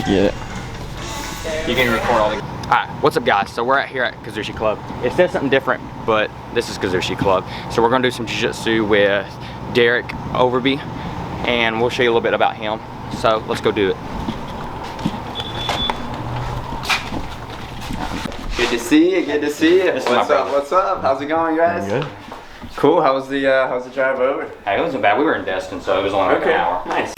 Yeah. You can record all the... Alright, what's up guys? So we're out here at Kuzushi Club. It says something different, but this is Kuzushi Club. So we're gonna do some Jiu-Jitsu with Derek Overby, and we'll show you a little bit about him. So let's go do it. Good to see you, good to see you. What's up, what's up? How's it going, guys? Good. Cool, how's the drive over? Hey, it wasn't bad. We were in Destin, so it was only like an hour. Nice.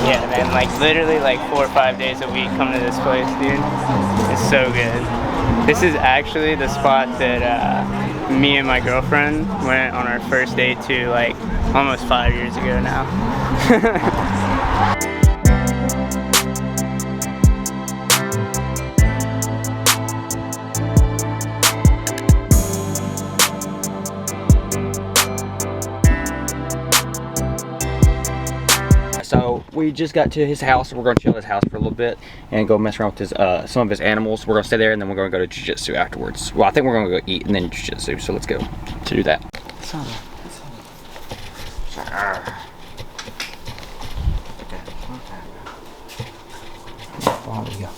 Yeah, man, like literally like 4 or 5 days a week come to this place, dude. It's so good. This is actually the spot that me and my girlfriend went on our first date to like almost 5 years ago now. So we just got to his house. We're gonna chill at his house for a little bit and go mess around with his some of his animals. We're gonna stay there and then we're gonna go to Jiu-Jitsu afterwards. Well, I think we're gonna go eat and then Jiu-Jitsu. So let's go to do that. Oh, there we go.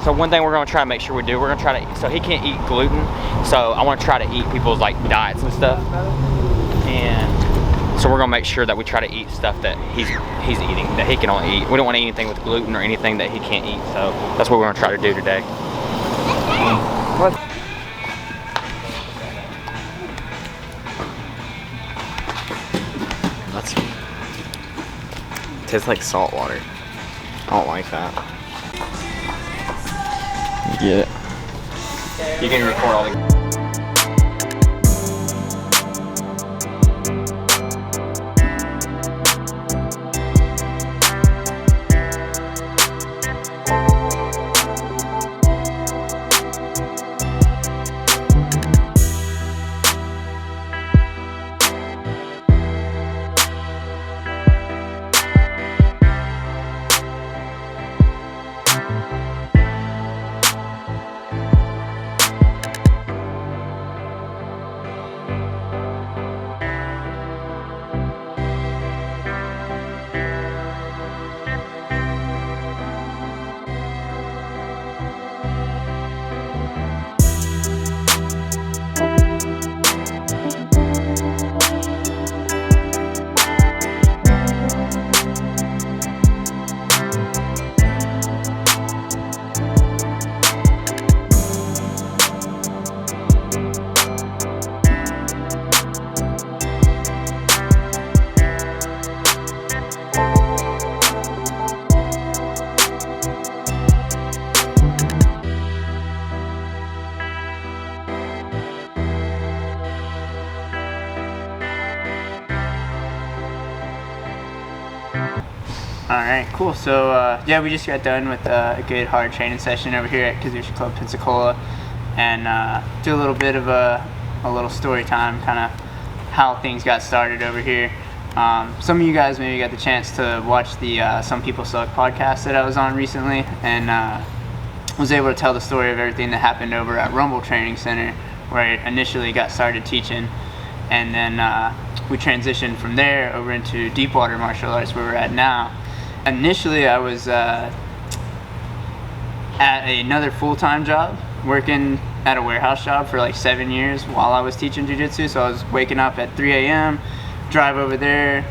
So one thing we're gonna try to make sure we do, we're gonna try to, so he can't eat gluten, so I wanna try to eat people's like diets and stuff. And so we're gonna make sure that we try to eat stuff that he's eating, that he can only eat. We don't wanna eat anything with gluten or anything that he can't eat, so that's what we're gonna try to do today. What? Tastes like salt water. I don't like that. Yeah. You can record all the... All right, cool. So yeah, we just got done with a good hard training session over here at Kuzushi Club Pensacola, and do a little bit of a little story time, kind of how things got started over here. Some of you guys maybe got the chance to watch the Some People Suck podcast that I was on recently, and was able to tell the story of everything that happened over at Rumble Training Center, where I initially got started teaching, and then we transitioned from there over into Deepwater Martial Arts, where we're at now. Initially, I was at another full-time job, working at a warehouse job for like 7 years while I was teaching jiu-jitsu. So I was waking up at 3 a.m., drive over there,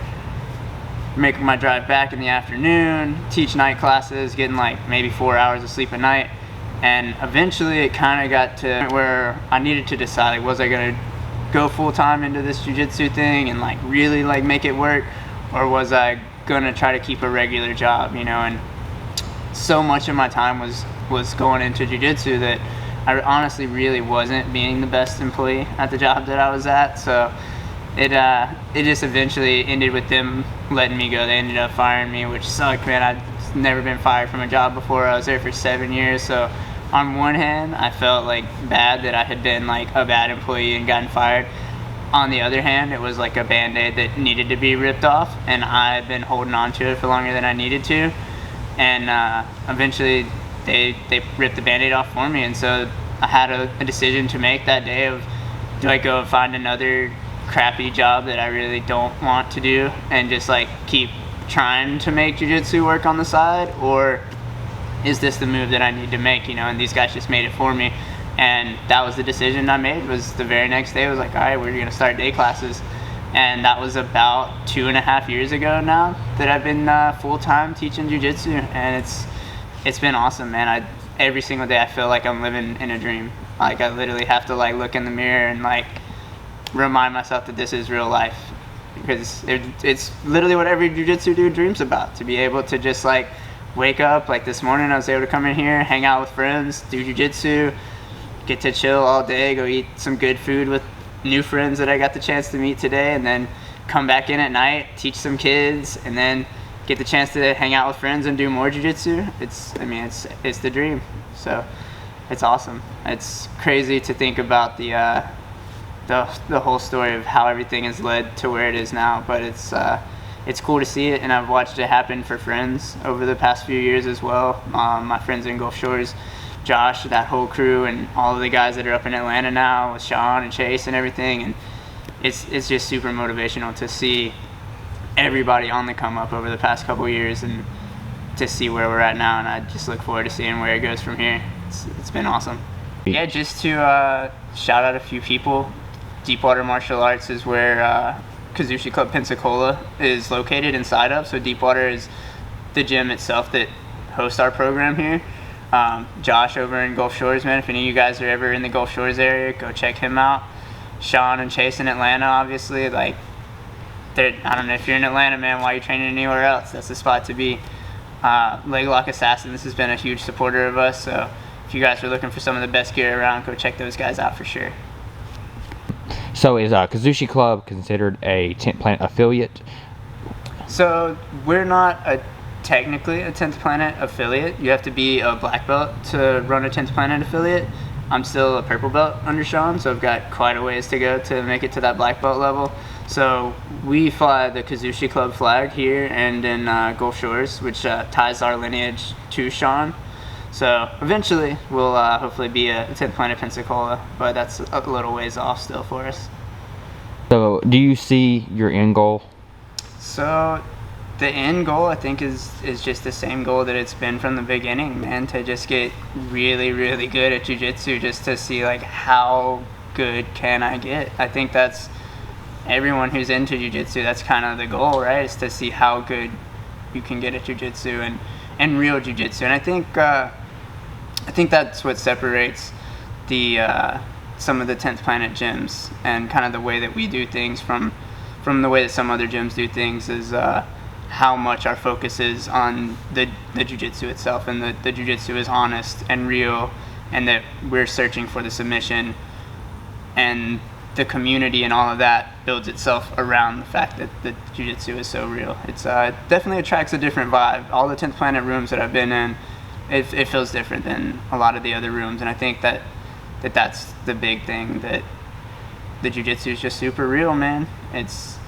make my drive back in the afternoon, teach night classes, getting like maybe 4 hours of sleep a night. And eventually it kind of got to where I needed to decide, like, was I gonna go full-time into this jiu-jitsu thing and like really like make it work, or was I gonna try to keep a regular job, you know? And so much of my time was going into jiu-jitsu that I honestly really wasn't being the best employee at the job that I was at. So it just eventually ended with them letting me go. They ended up firing me, which sucked, man. I'd never been fired from a job before. I was there for 7 years. So on one hand, I felt like bad that I had been like a bad employee and gotten fired. On the other hand, it was like a band-aid that needed to be ripped off, and I've been holding on to it for longer than I needed to. And eventually they ripped the band-aid off for me, and so I had a decision to make that day of, do I go and find another crappy job that I really don't want to do and just like keep trying to make jiu-jitsu work on the side, or is this the move that I need to make, you know? And these guys just made it for me, and that was the decision I made. Was the very next day I was like, all right, we're gonna start day classes. And that was about 2.5 years ago now that I've been full-time teaching jiu-jitsu, and it's been awesome, man. Every single day I feel like I'm living in a dream. Like, I literally have to like look in the mirror and like remind myself that this is real life, because it's literally what every jiu-jitsu dude dreams about, to be able to just like wake up. Like this morning I was able to come in here, hang out with friends, do jiu-jitsu, get to chill all day, go eat some good food with new friends that I got the chance to meet today, and then come back in at night, teach some kids, and then get the chance to hang out with friends and do more jiu-jitsu. It's the dream. So it's awesome. It's crazy to think about the whole story of how everything has led to where it is now, but it's cool to see it, and I've watched it happen for friends over the past few years as well. My friends in Gulf Shores, Josh, that whole crew, and all of the guys that are up in Atlanta now with Sean and Chase and everything, and it's just super motivational to see everybody on the come up over the past couple years, and to see where we're at now, and I just look forward to seeing where it goes from here. It's been awesome. Yeah, just to shout out a few people, Deepwater Martial Arts is where Kuzushi Club Pensacola is located inside of. So Deepwater is the gym itself that hosts our program here. Josh over in Gulf Shores, man, if any of you guys are ever in the Gulf Shores area, go check him out. Sean and Chase in Atlanta, obviously, like, I don't know if you're in Atlanta, man, why are you training anywhere else? That's the spot to be. Leg Lock Assassins has been a huge supporter of us, so if you guys are looking for some of the best gear around, go check those guys out for sure. So is Kuzushi Club considered a 10th Planet affiliate? So we're not technically a 10th Planet affiliate. You have to be a black belt to run a 10th Planet affiliate. I'm still a purple belt under Sean, so I've got quite a ways to go to make it to that black belt level. So we fly the Kuzushi Club flag here and in Gulf Shores, which ties our lineage to Sean. So eventually we'll hopefully be a 10th Planet Pensacola, but that's a little ways off still for us. So do you see your end goal? So the end goal, I think, is just the same goal that it's been from the beginning, man, to just get really, really good at jiu-jitsu, just to see like how good can I get. I think that's everyone who's into jiu-jitsu, that's kind of the goal, right? Is to see how good you can get at jiu-jitsu and real jiu-jitsu. And I think that's what separates the some of the 10th Planet gyms and kind of the way that we do things from the way that some other gyms do things, is how much our focus is on the jiu-jitsu itself, and the jiu-jitsu is honest and real, and that we're searching for the submission, and the community and all of that builds itself around the fact that the jiu-jitsu is so real. It's definitely attracts a different vibe. All the 10th Planet rooms that I've been in, it feels different than a lot of the other rooms, and I think that's the big thing, that the jiu-jitsu is just super real, man. It's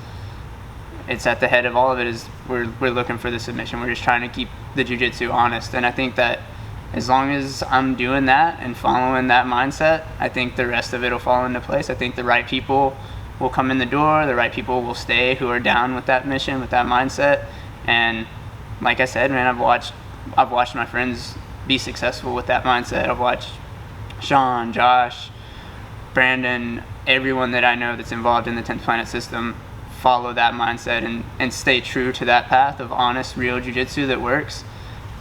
at the head of all of it. Is we're looking for the submission. We're just trying to keep the jiu-jitsu honest, and I think that as long as I'm doing that and following that mindset, I think the rest of it will fall into place. I think the right people will come in the door, the right people will stay who are down with that mission, with that mindset. And like I said, man, I've watched my friends be successful with that mindset. I've watched Sean, Josh, Brandon, everyone that I know that's involved in the 10th Planet system follow that mindset and stay true to that path of honest, real jiu-jitsu that works.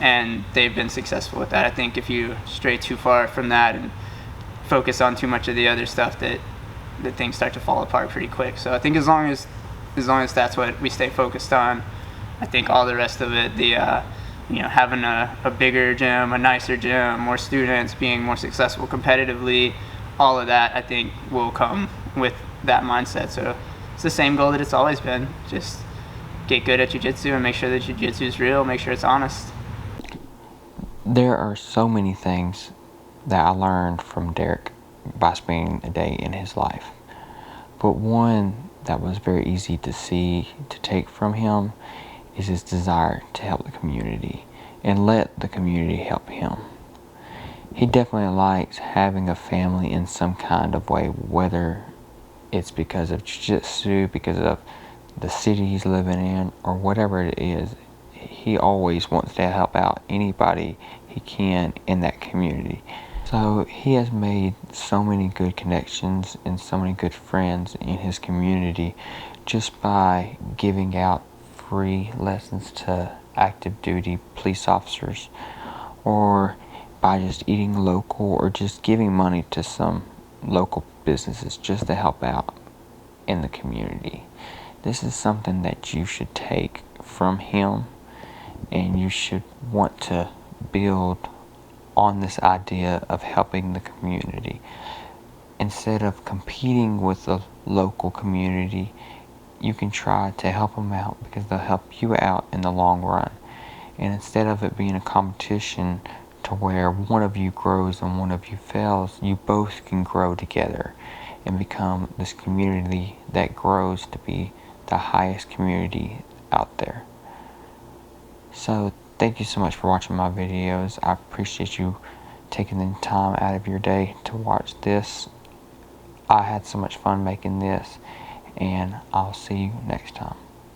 And they've been successful with that. I think if you stray too far from that and focus on too much of the other stuff, that things start to fall apart pretty quick. So I think as long as that's what we stay focused on, I think all the rest of it, having a bigger gym, a nicer gym, more students, being more successful competitively, all of that I think will come with that mindset. So it's the same goal that it's always been. Just get good at jiu-jitsu and make sure that jiu-jitsu is real, make sure it's honest. There are so many things that I learned from Derek by spending a day in his life. But one that was very easy to see, to take from him, is his desire to help the community and let the community help him. He definitely likes having a family in some kind of way, whether it's because of jiu-jitsu, because of the city he's living in, or whatever it is. He always wants to help out anybody he can in that community. So he has made so many good connections and so many good friends in his community just by giving out free lessons to active duty police officers, or by just eating local, or just giving money to some local businesses just to help out in the community. This is something that you should take from him, and you should want to build on this idea of helping the community. Instead of competing with the local community, you can try to help them out, because they'll help you out in the long run. And instead of it being a competition to where one of you grows and one of you fails, you both can grow together and become this community that grows to be the highest community out there. So thank you so much for watching my videos. I appreciate you taking the time out of your day to watch this. I had so much fun making this, and I'll see you next time.